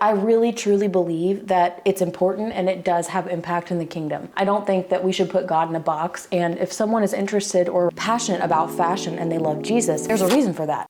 I really truly believe that it's important and it does have impact in the kingdom. I don't think that we should put God in a box, and if someone is interested or passionate about fashion and they love Jesus, there's a reason for that.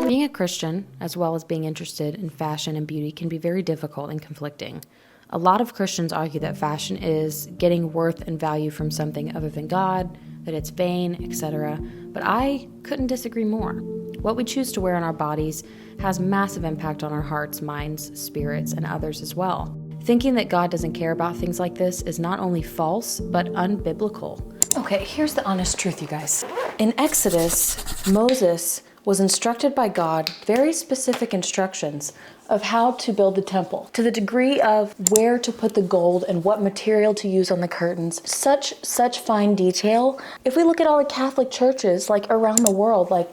Being a Christian, as well as being interested in fashion and beauty, can be very difficult and conflicting. A lot of Christians argue that fashion is getting worth and value from something other than God, that it's vain, etc. But I couldn't disagree more. What we choose to wear on our bodies has massive impact on our hearts, minds, spirits, and others as well. Thinking that God doesn't care about things like this is not only false, but unbiblical. Okay, here's the honest truth, you guys. In Exodus, Moses was instructed by God very specific instructions of how to build the temple, to the degree of where to put the gold and what material to use on the curtains. Such fine detail. If we look at all the Catholic churches like around the world, like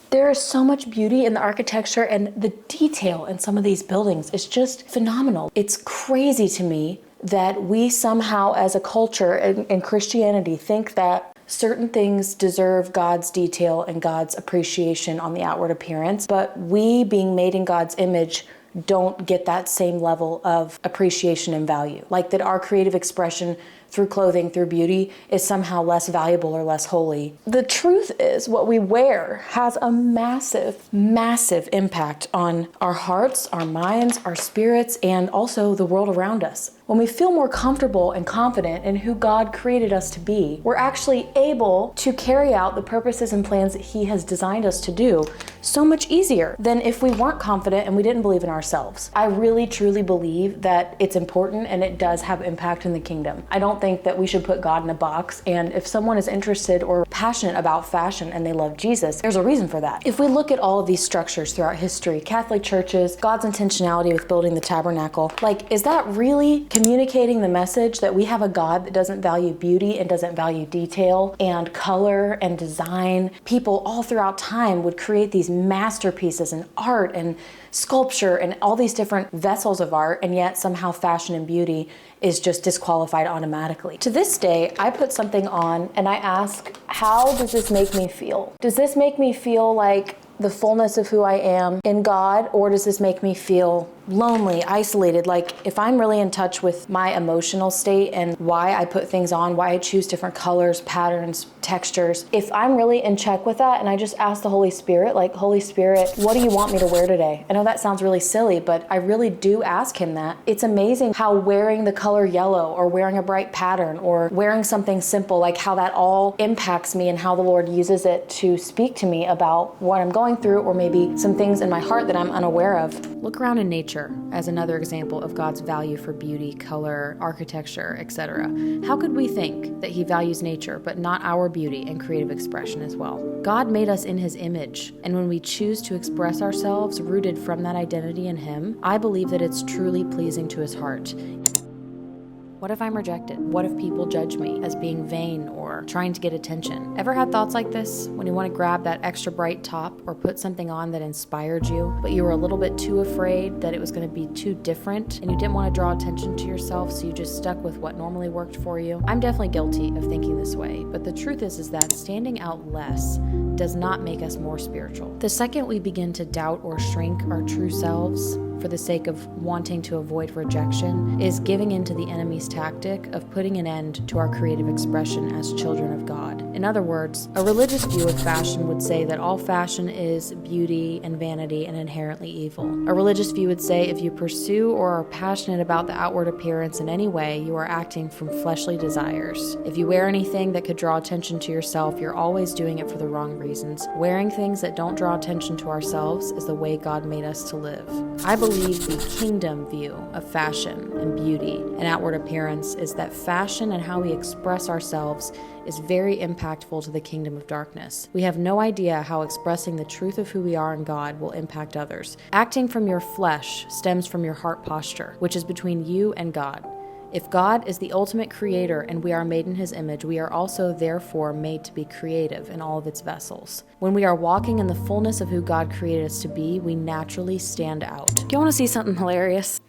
there is so much beauty in the architecture, and the detail in some of these buildings is just phenomenal. It's crazy to me that we somehow as a culture in Christianity think that certain things deserve God's detail and God's appreciation on the outward appearance, but we, being made in God's image, don't get that same level of appreciation and value. Like that our creative expression through clothing, through beauty, is somehow less valuable or less holy. The truth is, what we wear has a massive, massive impact on our hearts, our minds, our spirits, and also the world around us. When we feel more comfortable and confident in who God created us to be, we're actually able to carry out the purposes and plans that He has designed us to do so much easier than if we weren't confident and we didn't believe in ourselves. I really truly believe that it's important and it does have impact in the kingdom. I don't think that we should put God in a box, and if someone is interested or passionate about fashion and they love Jesus, there's a reason for that. If we look at all of these structures throughout history, Catholic churches, God's intentionality with building the tabernacle, like, is that really communicating the message that we have a God that doesn't value beauty and doesn't value detail and color and design? People all throughout time would create these masterpieces and art and sculpture and all these different vessels of art, and yet somehow fashion and beauty is just disqualified automatically. To this day, I put something on and I ask, how does this make me feel? Does this make me feel like the fullness of who I am in God, or does this make me feel lonely, isolated? Like, if I'm really in touch with my emotional state and why I put things on, why I choose different colors, patterns, textures, if I'm really in check with that and I just ask the Holy Spirit, like, Holy Spirit, what do you want me to wear today? I know that sounds really silly, but I really do ask Him that. It's amazing how wearing the color yellow or wearing a bright pattern or wearing something simple, like how that all impacts me and how the Lord uses it to speak to me about what I'm going through, or maybe some things in my heart that I'm unaware of. Look around in nature as another example of God's value for beauty, color, architecture, etc. How could we think that He values nature but not our beauty and creative expression as well? God made us in His image, and when we choose to express ourselves rooted from that identity in Him, I believe that it's truly pleasing to His heart. What if I'm rejected? What if people judge me as being vain or trying to get attention? Ever had thoughts like this when you want to grab that extra bright top or put something on that inspired you, but you were a little bit too afraid that it was going to be too different and you didn't want to draw attention to yourself, so you just stuck with what normally worked for you? I'm definitely guilty of thinking this way, but the truth is that standing out less does not make us more spiritual. The second we begin to doubt or shrink our true selves for the sake of wanting to avoid rejection is giving into the enemy's tactic of putting an end to our creative expression as children of God. In other words, a religious view of fashion would say that all fashion is beauty and vanity and inherently evil. A religious view would say if you pursue or are passionate about the outward appearance in any way, you are acting from fleshly desires. If you wear anything that could draw attention to yourself, you're always doing it for the wrong reasons. Wearing things that don't draw attention to ourselves is the way God made us to live. I believe the kingdom view of fashion and beauty and outward appearance is that fashion and how we express ourselves is very impactful to the kingdom of darkness. We have no idea how expressing the truth of who we are in God will impact others. Acting from your flesh stems from your heart posture, which is between you and God. If God is the ultimate creator and we are made in His image, we are also therefore made to be creative in all of its vessels. When we are walking in the fullness of who God created us to be, we naturally stand out. Do you want to see something hilarious?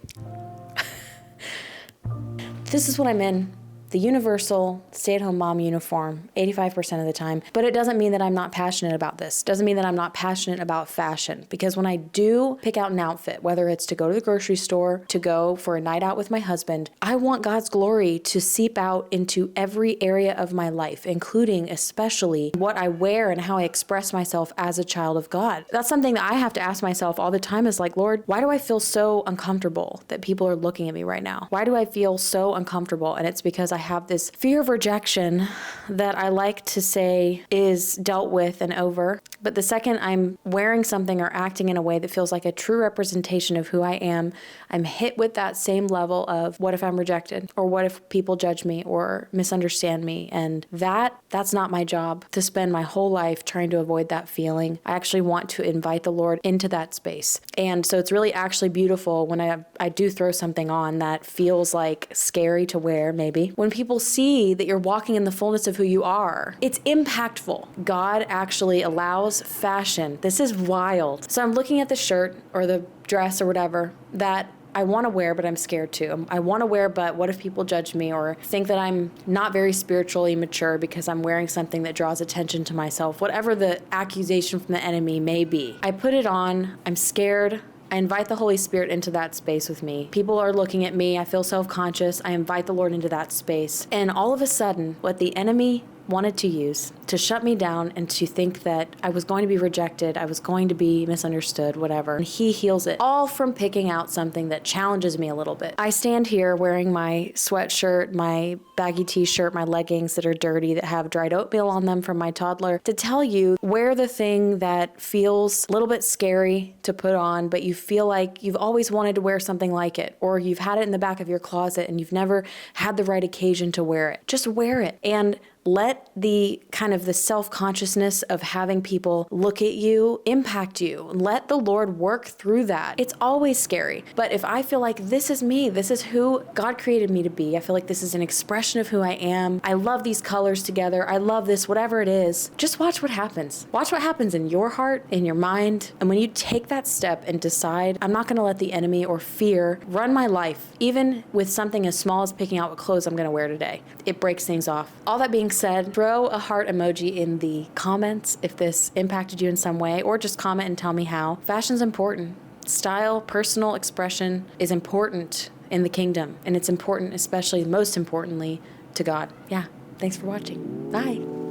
This is what I'm in. the universal stay-at-home mom uniform 85% of the time, but it doesn't mean that I'm not passionate about this. Doesn't mean that I'm not passionate about fashion, because when I do pick out an outfit, whether it's to go to the grocery store, to go for a night out with my husband, I want God's glory to seep out into every area of my life, including especially what I wear and how I express myself as a child of God. That's something that I have to ask myself all the time, is like, Lord, why do I feel so uncomfortable that people are looking at me right now? Why do I feel so uncomfortable? And it's because I have this fear of rejection that I like to say is dealt with and over. But the second I'm wearing something or acting in a way that feels like a true representation of who I am, I'm hit with that same level of, what if I'm rejected? Or what if people judge me or misunderstand me? And that's not my job, to spend my whole life trying to avoid that feeling. I actually want to invite the Lord into that space. And so it's really actually beautiful when I do throw something on that feels like scary to wear, maybe. When people see that you're walking in the fullness of who you are, it's impactful. God actually allows fashion. This is wild. So I'm looking at the shirt or the dress or whatever that I want to wear, but I'm scared to. I want to wear, but what if people judge me or think that I'm not very spiritually mature because I'm wearing something that draws attention to myself, whatever the accusation from the enemy may be. I put it on, I'm scared. I invite the Holy Spirit into that space with me. People are looking at me. I feel self-conscious. I invite the Lord into that space. And all of a sudden, what the enemy wanted to use to shut me down and to think that I was going to be rejected, I was going to be misunderstood, whatever. And he heals it all from picking out something that challenges me a little bit. I stand here wearing my sweatshirt, my baggy t-shirt, my leggings that are dirty, that have dried oatmeal on them from my toddler, to tell you, wear the thing that feels a little bit scary to put on, but you feel like you've always wanted to wear something like it, or you've had it in the back of your closet and you've never had the right occasion to wear it. Just wear it. And let the kind of the self-consciousness of having people look at you impact you. Let the Lord work through that. It's always scary. But if I feel like this is me, this is who God created me to be, I feel like this is an expression of who I am. I love these colors together. I love this, whatever it is. Just watch what happens. Watch what happens in your heart, in your mind. And when you take that step and decide, I'm not going to let the enemy or fear run my life, even with something as small as picking out what clothes I'm going to wear today, it breaks things off. All that being said, throw a heart emoji in the comments if this impacted you in some way, or just comment and tell me how. Fashion's important. Style, personal expression is important in the kingdom, and it's important, especially, most importantly, to God. Yeah, thanks for watching. Bye.